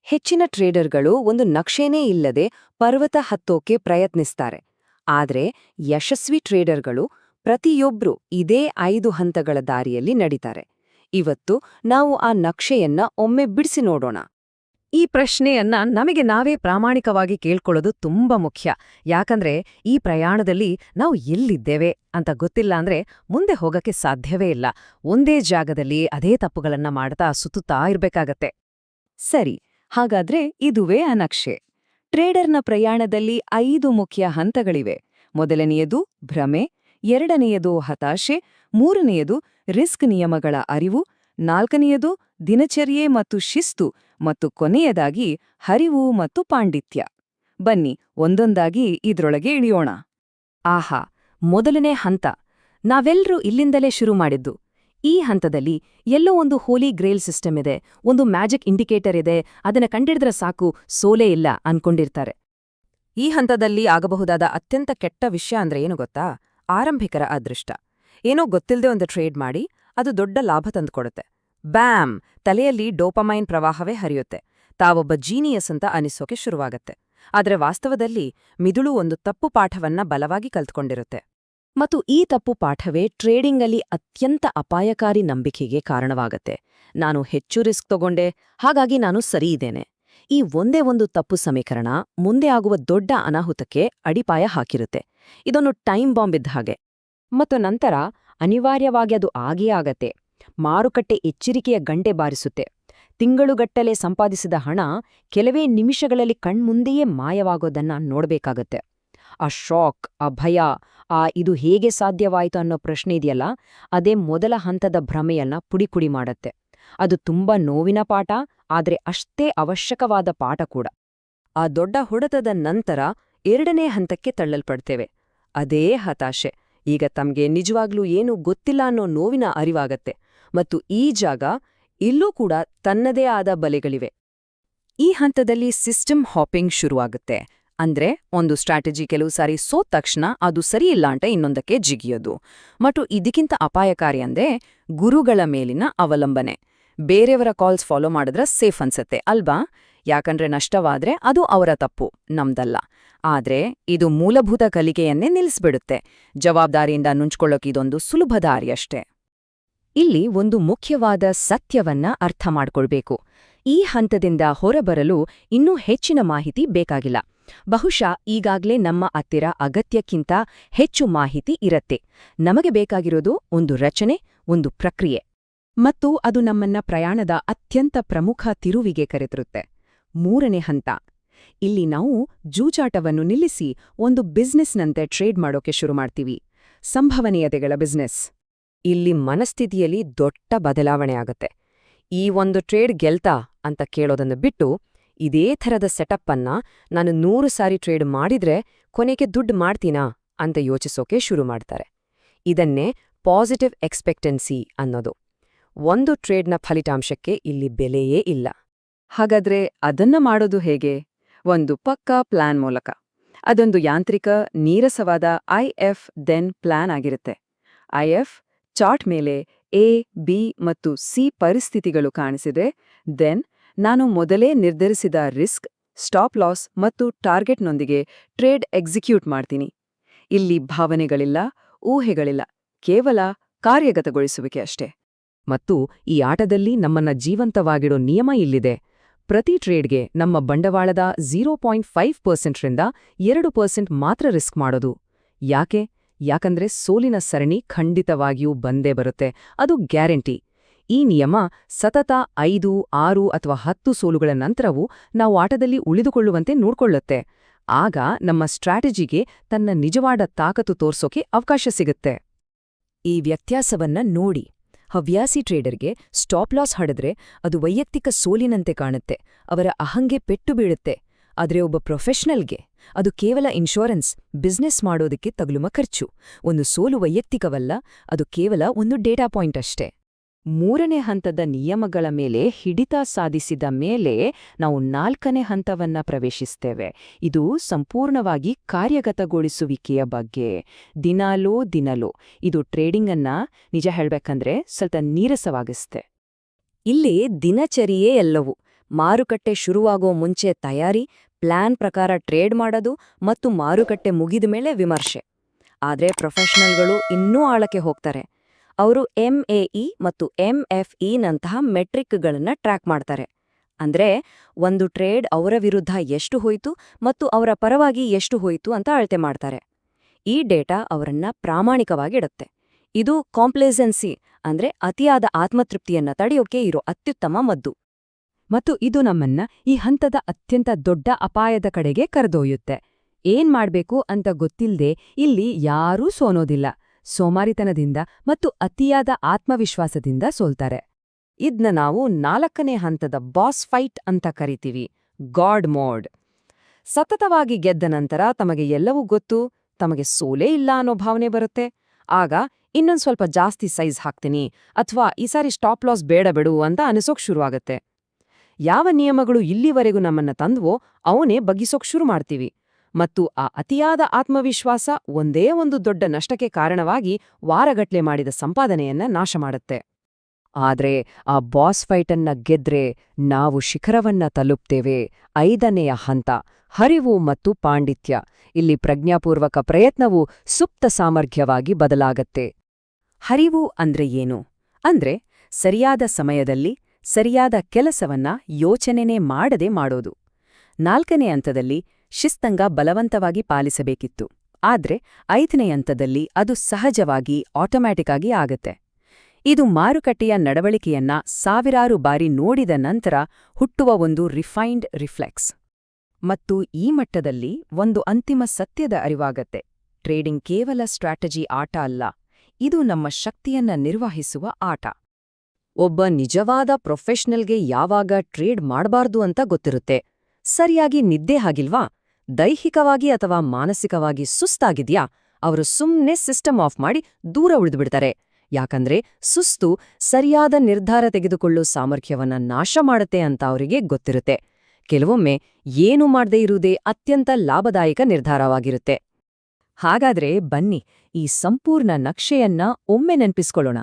ಹೆಚ್ಚಿನ ಟ್ರೇಡರ್ಗಳು ಒಂದು ನಕ್ಷೆನೇ ಇಲ್ಲದೆ ಪರ್ವತ ಹತ್ತೋಕೆ ಪ್ರಯತ್ನಿಸ್ತಾರೆ. ಆದ್ರೆ ಯಶಸ್ವಿ ಟ್ರೇಡರ್ಗಳು ಪ್ರತಿಯೊಬ್ರು ಇದೇ 5 ಹಂತಗಳ ದಾರಿಯಲ್ಲಿ ನಡೀತಾರೆ. ಇವತ್ತು ನಾವು ಆ ನಕ್ಷೆಯನ್ನ ಒಮ್ಮೆ ಬಿಡಿಸಿ ನೋಡೋಣ. ಈ ಪ್ರಶ್ನೆಯನ್ನ ನಮಗೆ ನಾವೇ ಪ್ರಾಮಾಣಿಕವಾಗಿ ಕೇಳ್ಕೊಳ್ಳೋದು ತುಂಬಾ ಮುಖ್ಯ. ಯಾಕಂದ್ರೆ ಈ ಪ್ರಯಾಣದಲ್ಲಿ ನಾವು ಎಲ್ಲಿದ್ದೇವೆ ಅಂತ ಗೊತ್ತಿಲ್ಲ ಅಂದ್ರೆ ಮುಂದೆ ಹೋಗಕ್ಕೆ ಸಾಧ್ಯವೇ ಇಲ್ಲ. ಒಂದೇ ಜಾಗದಲ್ಲಿ ಅದೇ ತಪ್ಪುಗಳನ್ನ ಮಾಡ್ತಾ ಸುತ್ತುತ್ತಾ ಇರ್ಬೇಕಾಗತ್ತೆ. ಸರಿ, ಹಾಗಾದ್ರೆ ಇದುವೇ ಆ ನಕ್ಷೆ. ಟ್ರೇಡರ್ನ ಪ್ರಯಾಣದಲ್ಲಿ 5 ಮುಖ್ಯ ಹಂತಗಳಿವೆ. ಮೊದಲನೆಯದು ಭ್ರಮೆ, ಎರಡನೆಯದು ಹತಾಶೆ, ಮೂರನೆಯದು ರಿಸ್ಕ್ ನಿಯಮಗಳ ಅರಿವು, ನಾಲ್ಕನೆಯದು ದಿನಚರ್ಯೆ ಮತ್ತು ಶಿಸ್ತು, ಮತ್ತು ಕೊನೆಯದಾಗಿ ಹರಿವು ಮತ್ತು ಪಾಂಡಿತ್ಯ. ಬನ್ನಿ ಒಂದೊಂದಾಗಿ ಇದ್ರೊಳಗೆ ಇಳಿಯೋಣ. ಆಹಾ, ಮೊದಲನೇ ಹಂತ. ನಾವೆಲ್ಲರೂ ಇಲ್ಲಿಂದಲೇ ಶುರು ಮಾಡಿದ್ದು. ಈ ಹಂತದಲ್ಲಿ ಎಲ್ಲೋ ಒಂದು ಹೋಲಿ ಗ್ರೇಲ್ ಸಿಸ್ಟಮ್ ಇದೆ, ಒಂದು ಮ್ಯಾಜಿಕ್ ಇಂಡಿಕೇಟರ್ ಇದೆ, ಅದನ್ನ ಕಂಡಿಡಿದ್ರೆ ಸಾಕು, ಸೋಲೇ ಇಲ್ಲ ಅನ್ಕೊಂಡಿರ್ತಾರೆ. ಈ ಹಂತದಲ್ಲಿ ಆಗಬಹುದಾದ ಅತ್ಯಂತ ಕೆಟ್ಟ ವಿಷಯ ಅಂದ್ರೆ ಏನು ಗೊತ್ತಾ? ಆರಂಭಿಕರ ಅದೃಷ್ಟ. ಏನೋ ಗೊತ್ತಿಲ್ಲದೆ ಒಂದು ಟ್ರೇಡ್ ಮಾಡಿ ಅದು ದೊಡ್ಡ ಲಾಭ ತಂದುಕೊಡುತ್ತೆ. ಬ್ಯಾಮ್! ತಲೆಯಲ್ಲಿ ಡೋಪಮೈನ್ ಪ್ರವಾಹವೇ ಹರಿಯುತ್ತೆ. ತಾವೊಬ್ಬ ಜೀನಿಯಸ್ ಅಂತ ಅನಿಸೋಕೆ ಶುರುವಾಗತ್ತೆ. ಆದ್ರೆ ವಾಸ್ತವದಲ್ಲಿ ಮಿದುಳು ಒಂದು ತಪ್ಪು ಪಾಠವನ್ನ ಬಲವಾಗಿ ಕಲ್ತ್ಕೊಂಡಿರುತ್ತೆ. ಮತ್ತು ಈ ತಪ್ಪು ಪಾಠವೇ ಟ್ರೇಡಿಂಗಲ್ಲಿ ಅತ್ಯಂತ ಅಪಾಯಕಾರಿ ನಂಬಿಕೆಗೆ ಕಾರಣವಾಗತ್ತೆ. ನಾನು ಹೆಚ್ಚು ರಿಸ್ಕ್ ತಗೊಂಡೆ, ಹಾಗಾಗಿ ನಾನು ಸರಿಯಿದ್ದೇನೆ. ಈ ಒಂದೇ ಒಂದು ತಪ್ಪು ಸಮೀಕರಣ ಮುಂದೆ ಆಗುವ ದೊಡ್ಡ ಅನಾಹುತಕ್ಕೆ ಅಡಿಪಾಯ ಹಾಕಿರುತ್ತೆ. ಇದೊಂದು ಟೈಮ್ ಬಾಂಬ್ ಇದ್ದ ಹಾಗೆ. ಮತ್ತು ನಂತರ ಅನಿವಾರ್ಯವಾಗಿ ಅದು ಆಗೇ ಆಗತ್ತೆ. ಮಾರುಕಟ್ಟೆ ಎಚ್ಚರಿಕೆಯ ಗಂಟೆ ಬಾರಿಸುತ್ತೆ. ತಿಂಗಳುಗಟ್ಟಲೆ ಸಂಪಾದಿಸಿದ ಹಣ ಕೆಲವೇ ನಿಮಿಷಗಳಲ್ಲಿ ಕಣ್ಮುಂದೆಯೇ ಮಾಯವಾಗೋದನ್ನ ನೋಡ್ಬೇಕಾಗತ್ತೆ. ಆ ಶಾಕ್, ಆ ಭಯ, ಇದು ಹೇಗೆ ಸಾಧ್ಯವಾಯಿತು ಅನ್ನೋ ಪ್ರಶ್ನೆ ಇದೆಯಲ್ಲ, ಅದೇ ಮೊದಲ ಹಂತದ ಭ್ರಮೆಯನ್ನ ಪುಡಿಪುಡಿ ಮಾಡತ್ತೆ. ಅದು ತುಂಬಾ ನೋವಿನ ಪಾಠ, ಆದ್ರೆ ಅಷ್ಟೇ ಅವಶ್ಯಕವಾದ ಪಾಠ ಕೂಡ. ಆ ದೊಡ್ಡ ಹೊಡೆತದ ನಂತರ ಎರಡನೇ ಹಂತಕ್ಕೆ ತಳ್ಳಲ್ಪಡ್ತೇವೆ. ಅದೇ ಹತಾಶೆ. ಈಗ ತಮ್ಗೆ ನಿಜವಾಗ್ಲೂ ಏನೂ ಗೊತ್ತಿಲ್ಲ ಅನ್ನೋ ನೋವಿನ ಅರಿವಾಗತ್ತೆ. ಮತ್ತು ಈ ಜಾಗ, ಇಲ್ಲೂ ಕೂಡ ತನ್ನದೇ ಆದ ಬಲೆಗಳಿವೆ. ಈ ಹಂತದಲ್ಲಿ ಸಿಸ್ಟಮ್ ಹಾಪಿಂಗ್ ಶುರುವಾಗುತ್ತೆ. ಅಂದ್ರೆ ಒಂದು ಸ್ಟ್ರಾಟಜಿ ಕೆಲವು ಸಾರಿ ಸೋತ ತಕ್ಷಣ ಅದು ಸರಿಯಿಲ್ಲ ಅಂತ ಇನ್ನೊಂದಕ್ಕೆ ಜಿಗಿಯೋದು. ಮತ್ತು ಇದಕ್ಕಿಂತ ಅಪಾಯಕಾರಿ ಅಂದ್ರೆ ಗುರುಗಳ ಮೇಲಿನ ಅವಲಂಬನೆ. ಬೇರೆಯವರ ಕಾಲ್ಸ್ ಫಾಲೋ ಮಾಡಿದ್ರೆ ಸೇಫ್ ಅನ್ಸತ್ತೆ ಅಲ್ವಾ? ಯಾಕಂದ್ರೆ ನಷ್ಟವಾದ್ರೆ ಅದು ಅವರ ತಪ್ಪು, ನಮ್ದಲ್ಲ. ಆದ್ರೆ ಇದು ಮೂಲಭೂತ ಕಲಿಕೆಯನ್ನೇ ನಿಲ್ಲಿಸ್ಬಿಡುತ್ತೆ. ಜವಾಬ್ದಾರಿಯಿಂದ ನುಂಚ್ಕೊಳ್ಳೋಕಿದೊಂದು ಸುಲಭ ದಾರಿಯಷ್ಟೇ. ಇಲ್ಲಿ ಒಂದು ಮುಖ್ಯವಾದ ಸತ್ಯವನ್ನ ಅರ್ಥ ಮಾಡ್ಕೊಳ್ಬೇಕು. ಈ ಹಂತದಿಂದ ಹೊರಬರಲು ಇನ್ನೂ ಹೆಚ್ಚಿನ ಮಾಹಿತಿ ಬೇಕಾಗಿಲ್ಲ. ಬಹುಶಃ ಈಗಾಗ್ಲೇ ನಮ್ಮ ಹತ್ತಿರ ಅಗತ್ಯಕ್ಕಿಂತ ಹೆಚ್ಚು ಮಾಹಿತಿ ಇರತ್ತೆ. ನಮಗೆ ಬೇಕಾಗಿರೋದು ಒಂದು ರಚನೆ, ಒಂದು ಪ್ರಕ್ರಿಯೆ. ಮತ್ತು ಅದು ನಮ್ಮನ್ನ ಪ್ರಯಾಣದ ಅತ್ಯಂತ ಪ್ರಮುಖ ತಿರುವಿಗೆ ಕರೆತರುತ್ತೆ. ಮೂರನೇ ಹಂತ. ಇಲ್ಲಿ ನಾವು ಜೂಜಾಟವನ್ನು ನಿಲ್ಲಿಸಿ ಒಂದು ಬಿಸ್ನೆಸ್ನಂತೆ ಟ್ರೇಡ್ ಮಾಡೋಕೆ ಶುರು ಮಾಡ್ತೀವಿ. ಸಂಭವನೀಯತೆಗಳ ಬಿಸ್ನೆಸ್. ಇಲ್ಲಿ ಮನಸ್ಥಿತಿಯಲ್ಲಿ ದೊಡ್ಡ ಬದಲಾವಣೆ ಆಗತ್ತೆ. ಈ ಒಂದು ಟ್ರೇಡ್ ಗೆಲ್ತಾ ಅಂತ ಕೇಳೋದನ್ನು ಬಿಟ್ಟು, ಇದೇ ಥರದ ಸೆಟಪ್ ಅನ್ನ ನಾನು 100 ಸಾರಿ ಟ್ರೇಡ್ ಮಾಡಿದ್ರೆ ಕೊನೆಗೆ ದುಡ್ಡು ಮಾಡ್ತೀನಾ ಅಂತ ಯೋಚಿಸೋಕೆ ಶುರು ಮಾಡ್ತಾರೆ. ಇದನ್ನೇ ಪಾಸಿಟಿವ್ ಎಕ್ಸ್ಪೆಕ್ಟೆನ್ಸಿ ಅನ್ನೋದು. ಒಂದು ಟ್ರೇಡ್ನ ಫಲಿತಾಂಶಕ್ಕೆ ಇಲ್ಲಿ ಬೆಲೆಯೇ ಇಲ್ಲ. ಹಾಗಾದ್ರೆ ಅದನ್ನ ಮಾಡೋದು ಹೇಗೆ? ಒಂದು ಪಕ್ಕಾ ಪ್ಲಾನ್ ಮೂಲಕ. ಅದೊಂದು ಯಾಂತ್ರಿಕ, ನೀರಸವಾದ IF ದೆನ್ ಪ್ಲಾನ್ ಆಗಿರುತ್ತೆ. IF ಚಾರ್ಟ್ ಮೇಲೆ A, B ಮತ್ತು C ಪರಿಸ್ಥಿತಿಗಳು ಕಾಣಿಸಿದೆ. ದೆನ್ ನಾನು ಮೊದಲೇ ನಿರ್ಧರಿಸಿದ ರಿಸ್ಕ್, ಸ್ಟಾಪ್ ಲಾಸ್ ಮತ್ತು ಟಾರ್ಗೆಟ್ನೊಂದಿಗೆ ಟ್ರೇಡ್ ಎಕ್ಸಿಕ್ಯೂಟ್ ಮಾಡ್ತೀನಿ. ಇಲ್ಲಿ ಭಾವನೆಗಳಿಲ್ಲ, ಊಹೆಗಳಿಲ್ಲ, ಕೇವಲ ಕಾರ್ಯಗತಗೊಳಿಸುವಿಕೆ ಅಷ್ಟೇ. ಮತ್ತು ಈ ಆಟದಲ್ಲಿ ನಮ್ಮನ್ನ ಜೀವಂತವಾಗಿಡೋ ನಿಯಮ ಇಲ್ಲಿದೆ. ಪ್ರತಿ ಟ್ರೇಡ್ಗೆ ನಮ್ಮ ಬಂಡವಾಳದ 0.5% ರಿಂದ 2% ಮಾತ್ರ ರಿಸ್ಕ್ ಮಾಡೋದು. ಯಾಕೆ? ಯಾಕಂದ್ರೆ ಸೋಲಿನ ಸರಣಿ ಖಂಡಿತವಾಗಿಯೂ ಬಂದೇ ಬರುತ್ತೆ, ಅದು ಗ್ಯಾರಂಟಿ. ಈ ನಿಯಮ ಸತತ 5, 6 ಅಥವಾ 10 ಸೋಲುಗಳ ನಂತರವೂ ನಾವು ಆಟದಲ್ಲಿ ಉಳಿದುಕೊಳ್ಳುವಂತೆ ನೋಡ್ಕೊಳ್ಳುತ್ತೆ. ಆಗ ನಮ್ಮ ಸ್ಟ್ರಾಟಜಿಗೆ ತನ್ನ ನಿಜವಾದ ತಾಕತ್ತು ತೋರ್ಸೋಕೆ ಅವಕಾಶ ಸಿಗುತ್ತೆ. ಈ ವ್ಯತ್ಯಾಸವನ್ನ ನೋಡಿ. ಹವ್ಯಾಸಿ ಟ್ರೇಡರ್ಗೆ ಸ್ಟಾಪ್ ಲಾಸ್ ಹಡಿದ್ರೆ ಅದು ವೈಯಕ್ತಿಕ ಸೋಲಿನಂತೆ ಕಾಣುತ್ತೆ, ಅವರ ಅಹಂಗೆ ಪೆಟ್ಟು ಬೀಳುತ್ತೆ. ಆದ್ರೆ ಒಬ್ಬ ಪ್ರೊಫೆಷನಲ್ಗೆ ಅದು ಕೇವಲ ಇನ್ಶೂರೆನ್ಸ್, ಬಿಸ್ನೆಸ್ ಮಾಡೋದಕ್ಕೆ ತಗುಲುವ ಖರ್ಚು. ಒಂದು ಸೋಲು ವೈಯಕ್ತಿಕವಲ್ಲ, ಅದು ಕೇವಲ ಒಂದು ಡೇಟಾ ಪಾಯಿಂಟ್ ಅಷ್ಟೇ. ಮೂರನೇ ಹಂತದ ನಿಯಮಗಳ ಮೇಲೆ ಹಿಡಿತ ಸಾಧಿಸಿದ ಮೇಲೆ ನಾವು 4ನೇ ಹಂತವನ್ನ ಪ್ರವೇಶಿಸ್ತೇವೆ. ಇದು ಸಂಪೂರ್ಣವಾಗಿ ಕಾರ್ಯಗತಗೊಳಿಸುವಿಕೆಯ ಬಗ್ಗೆ. ದಿನಾಲೋ ಇದು ಟ್ರೇಡಿಂಗನ್ನ ನಿಜ ಹೇಳ್ಬೇಕಂದ್ರೆ ಸ್ವಲ್ಪ ನೀರಸವಾಗಿಸ್ತೆ. ಇಲ್ಲಿ ದಿನಚರಿಯೇ ಎಲ್ಲವೂ. ಮಾರುಕಟ್ಟೆ ಶುರುವಾಗೋ ಮುಂಚೆ ತಯಾರಿ, ಪ್ಲಾನ್ ಪ್ರಕಾರ ಟ್ರೇಡ್ ಮಾಡೋದು ಮತ್ತು ಮಾರುಕಟ್ಟೆ ಮುಗಿದ ಮೇಲೆ ವಿಮರ್ಶೆ. ಆದ್ರೆ ಪ್ರೊಫೆಷನಲ್ಗಳು ಇನ್ನೂ ಆಳಕ್ಕೆ ಹೋಗ್ತಾರೆ. ಅವರು MAE ಮತ್ತು MFE ನಂತಹ ಮೆಟ್ರಿಕ್ಗಳನ್ನ ಟ್ರ್ಯಾಕ್ ಮಾಡ್ತಾರೆ. ಅಂದ್ರೆ ಒಂದು ಟ್ರೇಡ್ ಅವರ ವಿರುದ್ಧ ಎಷ್ಟು ಹೋಯ್ತು ಮತ್ತು ಅವರ ಪರವಾಗಿ ಎಷ್ಟು ಹೋಯ್ತು ಅಂತ ಅಳತೆ ಮಾಡ್ತಾರೆ. ಈ ಡೇಟಾ ಅವರನ್ನ ಪ್ರಾಮಾಣಿಕವಾಗಿಡುತ್ತೆ. ಇದು ಕಾಂಪ್ಲೇಸೆನ್ಸಿ ಅಂದ್ರೆ ಅತಿಯಾದ ಆತ್ಮತೃಪ್ತಿಯನ್ನ ತಡೆಯೋಕೆ ಇರೋ ಅತ್ಯುತ್ತಮ ಮದ್ದು. ಮತ್ತು ಇದು ನಮ್ಮನ್ನ ಈ ಹಂತದ ಅತ್ಯಂತ ದೊಡ್ಡ ಅಪಾಯದ ಕಡೆಗೆ ಕರೆದೊಯ್ಯುತ್ತೆ. ಏನ್ ಮಾಡ್ಬೇಕು ಅಂತ ಗೊತ್ತಿಲ್ದೆ ಇಲ್ಲಿ ಯಾರೂ ಸೋನೋದಿಲ್ಲ. ಸೋಮಾರಿತನದಿಂದ ಮತ್ತು ಅತಿಯಾದ ಆತ್ಮವಿಶ್ವಾಸದಿಂದ ಸೋಲ್ತಾರೆ. ಇದ್ನ ನಾವು 4ನೇ ಹಂತದ ಬಾಸ್ ಫೈಟ್ ಅಂತ ಕರಿತೀವಿ, ಗಾಡ್ ಮೋಡ್. ಸತತವಾಗಿ ಗೆದ್ದ ನಂತರ ತಮಗೆ ಎಲ್ಲವೂ ಗೊತ್ತು, ತಮಗೆ ಸೋಲೇ ಇಲ್ಲ ಅನ್ನೋ ಭಾವನೆ ಬರುತ್ತೆ. ಆಗ ಇನ್ನೊಂದ್ ಸ್ವಲ್ಪ ಜಾಸ್ತಿ ಸೈಜ್ ಹಾಕ್ತೀನಿ ಅಥವಾ ಈ ಸಾರಿ ಸ್ಟಾಪ್ ಲಾಸ್ ಬೇಡ ಬಿಡು ಅಂತ ಅನಿಸೋಕ್ ಶುರುವಾಗತ್ತೆ. ಯಾವ ನಿಯಮಗಳು ಇಲ್ಲಿವರೆಗೂ ನಮ್ಮನ್ನ ತಂದ್ವೋ ಅವನೇ ಬಗ್ಗಿಸೋಕ್ ಶುರು ಮಾಡ್ತೀವಿ. ಮತ್ತು ಆ ಅತಿಯಾದ ಆತ್ಮವಿಶ್ವಾಸ ಒಂದೇ ಒಂದು ದೊಡ್ಡ ನಷ್ಟಕ್ಕೆ ಕಾರಣವಾಗಿ ವಾರಗಟ್ಲೆ ಮಾಡಿದ ಸಂಪಾದನೆಯನ್ನ ನಾಶ ಮಾಡುತ್ತೆ. ಆದ್ರೆ ಆ ಬಾಸ್ ಫೈಟನ್ನ ಗೆದ್ರೆ ನಾವು ಶಿಖರವನ್ನ ತಲುಪ್ತೇವೆ. 5ನೆಯ ಹಂತ, ಹರಿವು ಮತ್ತು ಪಾಂಡಿತ್ಯ. ಇಲ್ಲಿ ಪ್ರಜ್ಞಾಪೂರ್ವಕ ಪ್ರಯತ್ನವು ಸುಪ್ತ ಸಾಮರ್ಥ್ಯವಾಗಿ ಬದಲಾಗತ್ತೆ. ಹರಿವು ಅಂದ್ರೆ ಏನು? ಅಂದ್ರೆ ಸರಿಯಾದ ಸಮಯದಲ್ಲಿ ಸರಿಯಾದ ಕೆಲಸವನ್ನ ಯೋಚನೆನೇ ಮಾಡದೆ ಮಾಡೋದು. 4ನೇ ಹಂತದಲ್ಲಿ ಶಿಸ್ತಂಗ ಬಲವಂತವಾಗಿ ಪಾಲಿಸಬೇಕಿತ್ತು. ಆದ್ರೆ 5ನೇ ಹಂತದಲ್ಲಿ ಅದು ಸಹಜವಾಗಿ ಆಟೋಮ್ಯಾಟಿಕ್ ಆಗಿ ಆಗತ್ತೆ. ಇದು ಮಾರುಕಟ್ಟೆಯ ನಡವಳಿಕೆಯನ್ನ ಸಾವಿರಾರು ಬಾರಿ ನೋಡಿದ ನಂತರ ಹುಟ್ಟುವ ಒಂದು ರಿಫೈನ್ಡ್ ರಿಫ್ಲೆಕ್ಸ್. ಮತ್ತು ಈ ಮಟ್ಟದಲ್ಲಿ ಒಂದು ಅಂತಿಮ ಸತ್ಯದ ಅರಿವಾಗತ್ತೆ. ಟ್ರೇಡಿಂಗ್ ಕೇವಲ ಸ್ಟ್ರಾಟಜಿ ಆಟ ಅಲ್ಲ, ಇದು ನಮ್ಮ ಶಕ್ತಿಯನ್ನ ನಿರ್ವಹಿಸುವ ಆಟ. ಒಬ್ಬ ನಿಜವಾದ ಪ್ರೊಫೆಷನಲ್ಗೆ ಯಾವಾಗ ಟ್ರೇಡ್ ಮಾಡಬಾರ್ದು ಅಂತ ಗೊತ್ತಿರುತ್ತೆ. ಸರಿಯಾಗಿ ನಿದ್ದೆ ಆಗಿಲ್ವಾ, ದೈಹಿಕವಾಗಿ ಅಥವಾ ಮಾನಸಿಕವಾಗಿ ಸುಸ್ತಾಗಿದ್ಯಾ, ಅವರು ಸುಮ್ನೆ ಸಿಸ್ಟಮ್ ಆಫ್ ಮಾಡಿ ದೂರ ಉಳಿದುಬಿಡ್ತಾರೆ. ಯಾಕಂದ್ರೆ ಸುಸ್ತು ಸರಿಯಾದ ನಿರ್ಧಾರ ತೆಗೆದುಕೊಳ್ಳೋ ಸಾಮರ್ಥ್ಯವನ್ನ ನಾಶ ಮಾಡುತ್ತೆ ಅಂತ ಅವರಿಗೆ ಗೊತ್ತಿರುತ್ತೆ. ಕೆಲವೊಮ್ಮೆ ಏನು ಮಾಡದೇ ಇರುವುದೇ ಅತ್ಯಂತ ಲಾಭದಾಯಕ ನಿರ್ಧಾರವಾಗಿರುತ್ತೆ. ಹಾಗಾದ್ರೆ ಬನ್ನಿ ಈ ಸಂಪೂರ್ಣ ನಕ್ಷೆಯನ್ನ ಒಮ್ಮೆ ನೆನ್ಪಿಸ್ಕೊಳ್ಳೋಣ.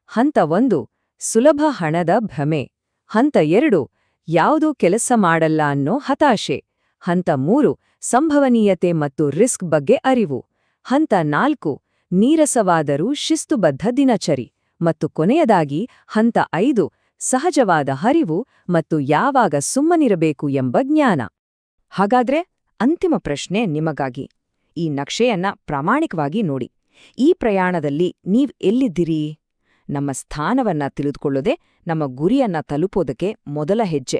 ಹಂತ 1, ಸುಲಭ ಹಣದ ಭ್ರಮೆ. ಹಂತ 2, ಯಾವುದೂ ಕೆಲಸ ಮಾಡಲ್ಲ ಅನ್ನೋ ಹತಾಶೆ. ಹಂತ 3, ಸಂಭವನೀಯತೆ ಮತ್ತು ರಿಸ್ಕ್ ಬಗ್ಗೆ ಅರಿವು. ಹಂತ 4, ನೀರಸವಾದರೂ ಶಿಸ್ತುಬದ್ಧ ದಿನಚರಿ. ಮತ್ತು ಕೊನೆಯದಾಗಿ ಹಂತ 5, ಸಹಜವಾದ ಹರಿವು ಮತ್ತು ಯಾವಾಗ ಸುಮ್ಮನಿರಬೇಕು ಎಂಬ ಜ್ಞಾನ. ಹಾಗಾದ್ರೆ ಅಂತಿಮ ಪ್ರಶ್ನೆ ನಿಮಗಾಗಿ. ಈ ನಕ್ಷೆಯನ್ನ ಪ್ರಾಮಾಣಿಕವಾಗಿ ನೋಡಿ. ಈ ಪ್ರಯಾಣದಲ್ಲಿ ನೀವ್ ಎಲ್ಲಿದ್ದೀರಿ? ನಮ್ಮ ಸ್ಥಾನವನ್ನ ತಿಳಿದುಕೊಳ್ಳೋದೇ ನಮ್ಮ ಗುರಿಯನ್ನ ತಲುಪೋದಕ್ಕೆ ಮೊದಲ ಹೆಜ್ಜೆ.